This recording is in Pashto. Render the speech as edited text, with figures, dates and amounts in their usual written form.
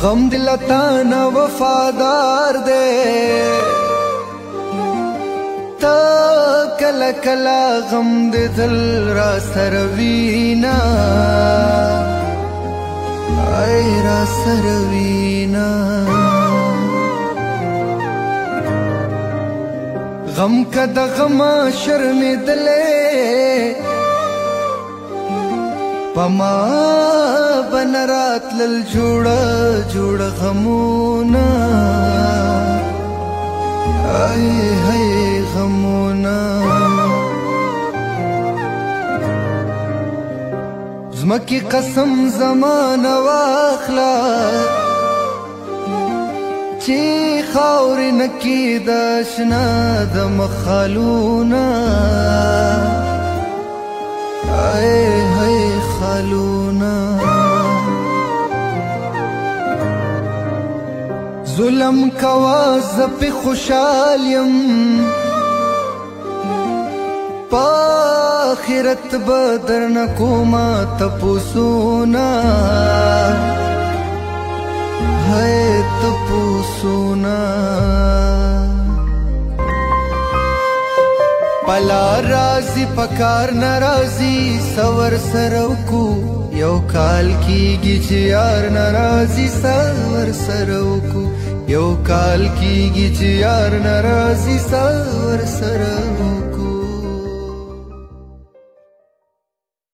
غم دلتا نه وفادار دے تا کلا کلا غم دے دل را سروینا آئے را سروینا غم کا دا غما شرم دلے پما بنرات لل جوڑا جوڑا غمونا آئے ہائے غمونا زمکی قسم زمان واخلا چی خاور نکی داشنا دم خالونا آئے ہائے خالونا ظلم کواز پی خوشحال یم پاخرت بدر نکوما تپوسونا ہے تپوسونا پلا رازی پکار نرازی سور سروکو یو کال کیگی چیار نرازی سور سروکو یو کال کیگی چیار نرازی سور سروکو